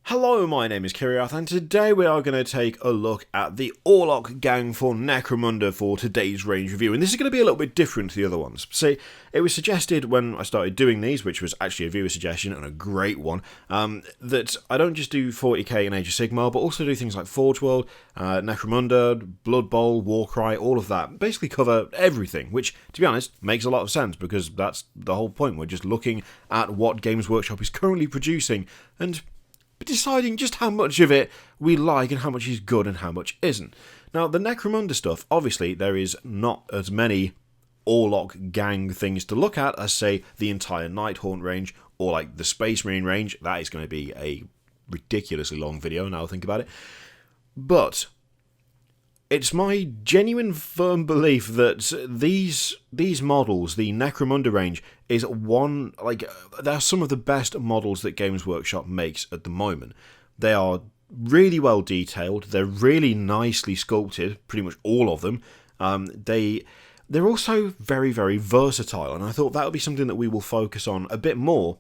Hello, my name is Kiriath, and today we are going to take a look at the Orlock Gang for Necromunda for today's range review, and this is going to be a little bit different to the other ones. See, it was suggested when I started doing these, which was actually a viewer suggestion, and a great one, that I don't just do 40k and Age of Sigmar, but also do things like Forge World, Necromunda, Blood Bowl, Warcry, all of that. Basically cover everything, which, to be honest, makes a lot of sense, because that's the whole point. We're just looking at what Games Workshop is currently producing, and deciding just how much of it we like and how much is good and how much isn't. Now, the Necromunda stuff, obviously, there is not as many Orlock Gang things to look at as, say, the entire Nighthaunt range or, like, the Space Marine range. That is going to be a ridiculously long video, now I think about it. But it's my genuine firm belief that these models, the Necromunda range, is one, like, they're some of the best models that Games Workshop makes at the moment. They are really well detailed, they're really nicely sculpted, pretty much all of them. They're also very, very versatile, and I thought that would be something that we will focus on a bit more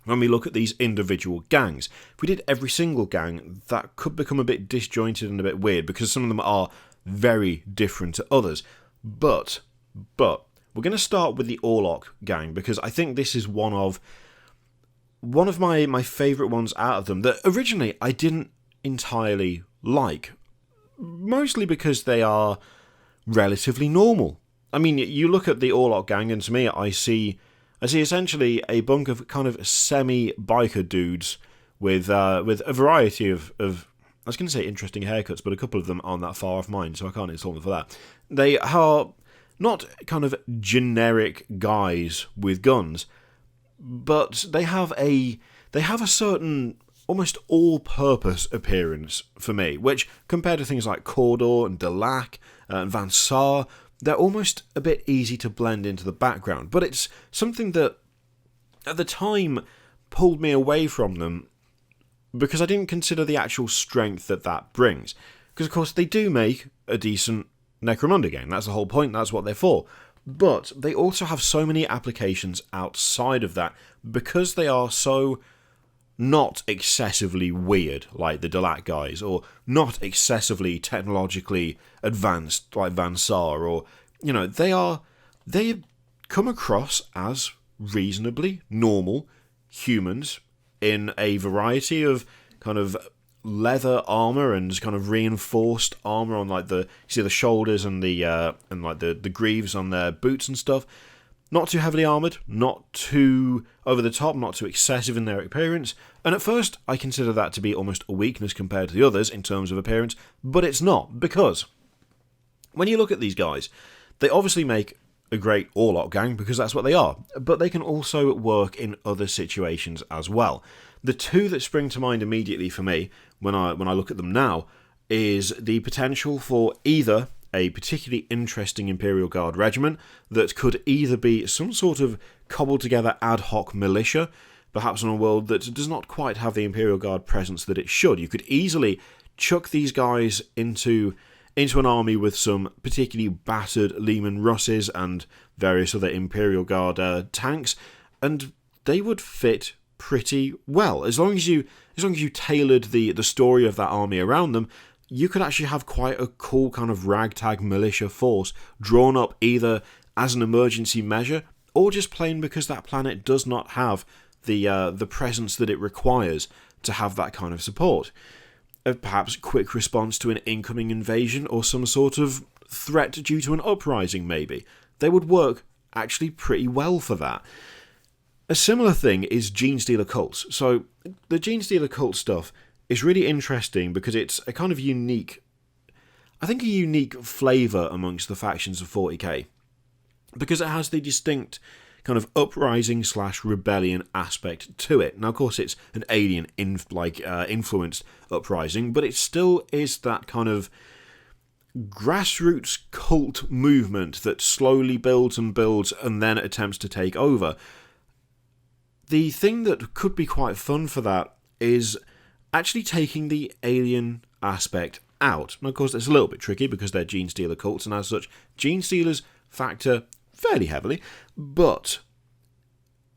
when we look at these individual gangs. If we did every single gang, that could become a bit disjointed and a bit weird, because some of them are very different to others. But we're going to start with the Orlock Gang, because I think this is one of my favourite ones out of them, that originally I didn't entirely like, mostly because they are relatively normal. I mean, you look at the Orlock Gang, and to me, I see essentially a bunk of kind of semi-biker dudes with a variety of I was going to say interesting haircuts, but a couple of them aren't that far off mine, so I can't insult them for that. They are not kind of generic guys with guns, but they have a certain almost all-purpose appearance for me, which, compared to things like Cawdor and Delac and Van Saar, they're almost a bit easy to blend into the background. But it's something that, at the time, pulled me away from them, because I didn't consider the actual strength that brings. Because, of course, they do make a decent Necromunda game. That's the whole point, that's what they're for. But they also have so many applications outside of that, because they are so not excessively weird like the Delac guys, or not excessively technologically advanced like Van Saar, or, you know, they come across as reasonably normal humans in a variety of kind of leather armor and kind of reinforced armor on, like, the shoulders and the greaves on their boots and stuff. Not too heavily armoured, not too over the top, not too excessive in their appearance, and at first I consider that to be almost a weakness compared to the others in terms of appearance, but it's not, because when you look at these guys, they obviously make a great Orlock Gang, because that's what they are, but they can also work in other situations as well. The two that spring to mind immediately for me when I look at them now is the potential for either a particularly interesting Imperial Guard regiment that could either be some sort of cobbled together ad hoc militia, perhaps on a world that does not quite have the Imperial Guard presence that it should. You could easily chuck these guys into an army with some particularly battered Lehman Russes and various other Imperial Guard tanks, and they would fit pretty well. As long as you tailored the story of that army around them, you could actually have quite a cool kind of ragtag militia force drawn up either as an emergency measure or just plain because that planet does not have the presence that it requires to have that kind of support. Perhaps quick response to an incoming invasion or some sort of threat due to an uprising, maybe. They would work actually pretty well for that. A similar thing is Genestealer cults. So the Genestealer cult stuff is really interesting because it's a kind of unique flavour amongst the factions of 40k, because it has the distinct kind of uprising/rebellion aspect to it. Now, of course, it's an alien influenced uprising, but it still is that kind of grassroots cult movement that slowly builds and then attempts to take over. The thing that could be quite fun for that is actually taking the alien aspect out. And of course, it's a little bit tricky because they're Genestealer cults, and as such, Genestealers factor fairly heavily. But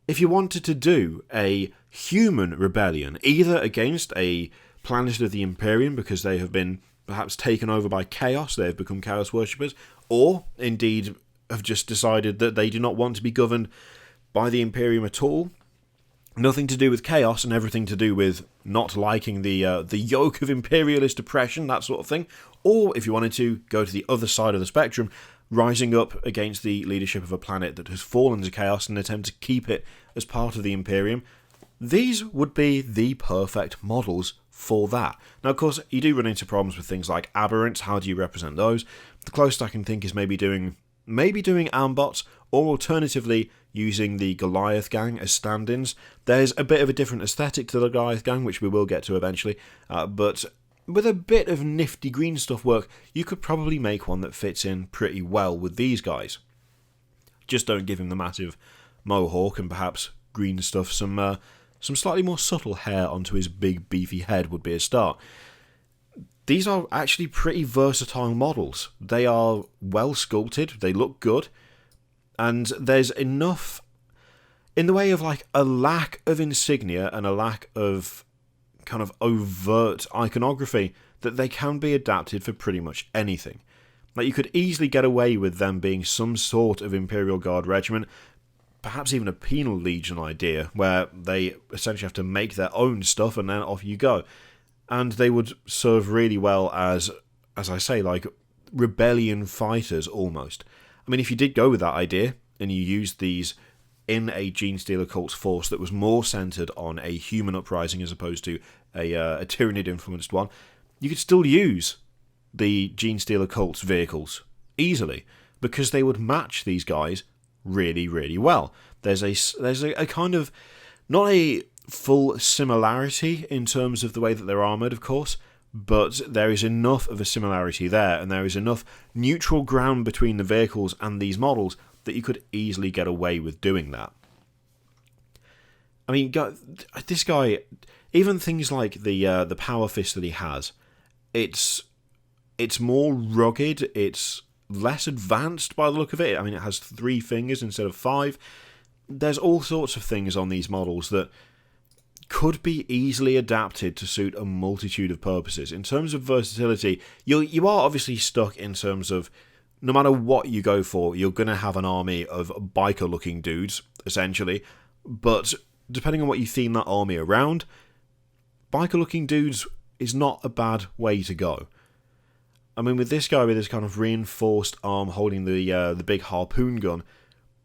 if you wanted to do a human rebellion, either against a planet of the Imperium because they have been perhaps taken over by chaos, they have become chaos worshippers, or indeed have just decided that they do not want to be governed by the Imperium at all. Nothing to do with chaos and everything to do with not liking the yoke of imperialist oppression, that sort of thing. Or, if you wanted to, go to the other side of the spectrum, rising up against the leadership of a planet that has fallen to chaos and attempt to keep it as part of the Imperium. These would be the perfect models for that. Now, of course, you do run into problems with things like aberrants. How do you represent those? The closest I can think is maybe doing Ambots, or alternatively using the Goliath Gang as stand-ins. There's a bit of a different aesthetic to the Goliath Gang, which we will get to eventually, but with a bit of nifty green stuff work, you could probably make one that fits in pretty well with these guys. Just don't give him the massive mohawk and perhaps green stuff, some slightly more subtle hair onto his big beefy head would be a start. These are actually pretty versatile models. They are well sculpted, they look good, and there's enough in the way of like a lack of insignia and a lack of kind of overt iconography that they can be adapted for pretty much anything. Like, you could easily get away with them being some sort of Imperial Guard regiment, perhaps even a penal legion idea, where they essentially have to make their own stuff and then off you go. And they would serve really well as I say, like rebellion fighters almost. I mean, if you did go with that idea and you used these in a Genestealer cult's force that was more centered on a human uprising as opposed to a Tyranid-influenced one, you could still use the Genestealer cult's vehicles easily, because they would match these guys really, really well. There's a kind of, not a full similarity in terms of the way that they're armoured, of course, but there is enough of a similarity there, and there is enough neutral ground between the vehicles and these models that you could easily get away with doing that. I mean, this guy, even things like the power fist that he has, it's more rugged, it's less advanced by the look of it. I mean, it has 3 fingers instead of 5. There's all sorts of things on these models that could be easily adapted to suit a multitude of purposes. In terms of versatility, you are obviously stuck in terms of no matter what you go for, you're going to have an army of biker-looking dudes, essentially. But depending on what you theme that army around, biker-looking dudes is not a bad way to go. I mean, with this guy with his kind of reinforced arm holding the big harpoon gun,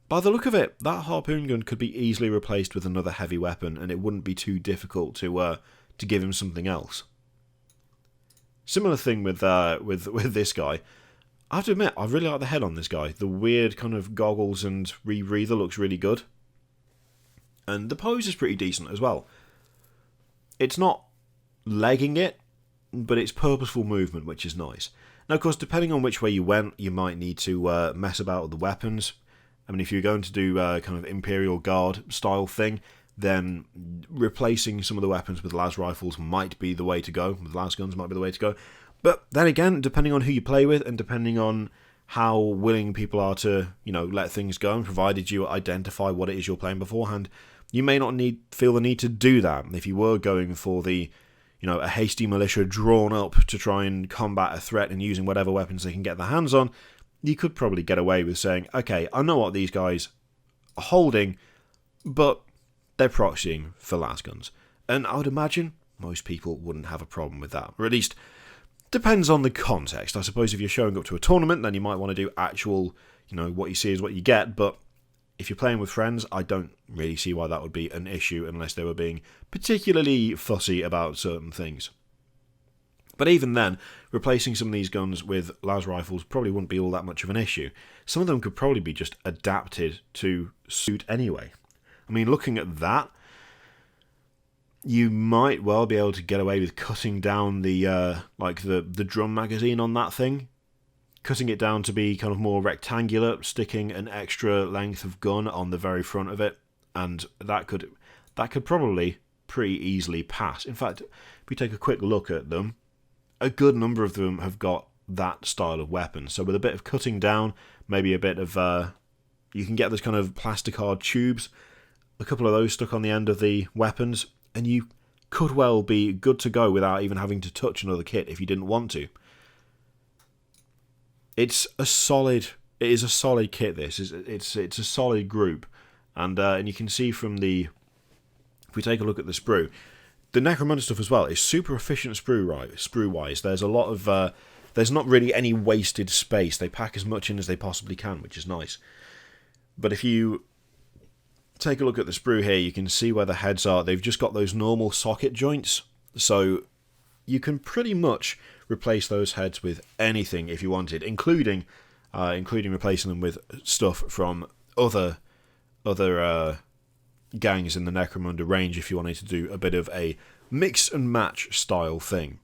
by the look of it, that harpoon gun could be easily replaced with another heavy weapon, and it wouldn't be too difficult to give him something else. Similar thing with this guy. I have to admit, I really like the head on this guy. The weird kind of goggles and rebreather looks really good. And the pose is pretty decent as well. It's not legging it, but it's purposeful movement, which is nice. Now, of course, depending on which way you went, you might need to mess about with the weapons. I mean, if you're going to do kind of Imperial Guard style thing, then replacing some of the weapons with las rifles might be the way to go. With las guns might be the way to go. But then again, depending on who you play with and depending on how willing people are to, let things go, and provided you identify what it is you're playing beforehand, you may not feel the need to do that. If you were going for the, a hasty militia drawn up to try and combat a threat and using whatever weapons they can get their hands on, you could probably get away with saying, okay, I know what these guys are holding, but they're proxying for las guns. And I would imagine most people wouldn't have a problem with that. Or at least, depends on the context. I suppose if you're showing up to a tournament, then you might want to do actual, what you see is what you get. But if you're playing with friends, I don't really see why that would be an issue unless they were being particularly fussy about certain things. But even then, replacing some of these guns with las rifles probably wouldn't be all that much of an issue. Some of them could probably be just adapted to suit anyway. I mean, looking at that, you might well be able to get away with cutting down the drum magazine on that thing. Cutting it down to be kind of more rectangular, sticking an extra length of gun on the very front of it, and that could probably pretty easily pass. In fact, if we take a quick look at them, a good number of them have got that style of weapon. So with a bit of cutting down, maybe a bit of you can get those kind of plastic hard tubes. a couple of those stuck on the end of the weapons, and you could well be good to go without even having to touch another kit if you didn't want to. It is a solid kit. This it's a solid group, and you can see from the, if we take a look at the sprue, the Necromunda stuff as well is super efficient sprue wise. There's a lot of there's not really any wasted space. They pack as much in as they possibly can, which is nice. But if you take a look at the sprue here, you can see where the heads are. They've just got those normal socket joints, so you can pretty much replace those heads with anything if you wanted, including replacing them with stuff from other gangs in the Necromunda range if you wanted to do a bit of a mix and match style thing.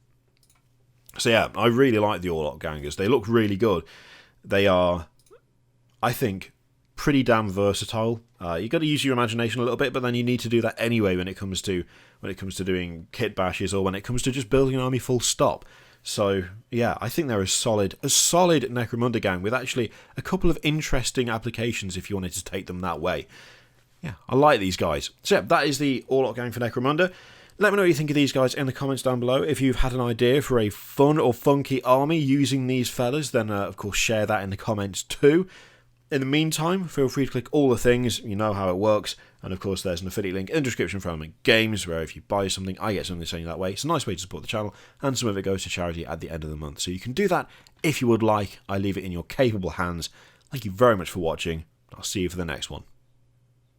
So yeah, I really like the Orlock Gangers. They look really good. They are, I think, pretty damn versatile. You got to use your imagination a little bit, but then you need to do that anyway when it comes to doing kit bashes, or when it comes to just building an army full stop. So yeah, I think they're a solid Necromunda gang with actually a couple of interesting applications if you wanted to take them that way. Yeah, I like these guys. So yeah, that is the Orlock Gang for Necromunda. Let me know what you think of these guys in the comments down below. If you've had an idea for a fun or funky army using these fellas, then of course share that in the comments too. In the meantime, feel free to click all the things, you know how it works, and of course there's an affiliate link in the description for Element Games, where if you buy something, I get something to send you that way. It's a nice way to support the channel, and some of it goes to charity at the end of the month. So you can do that if you would like. I leave it in your capable hands. Thank you very much for watching. I'll see you for the next one.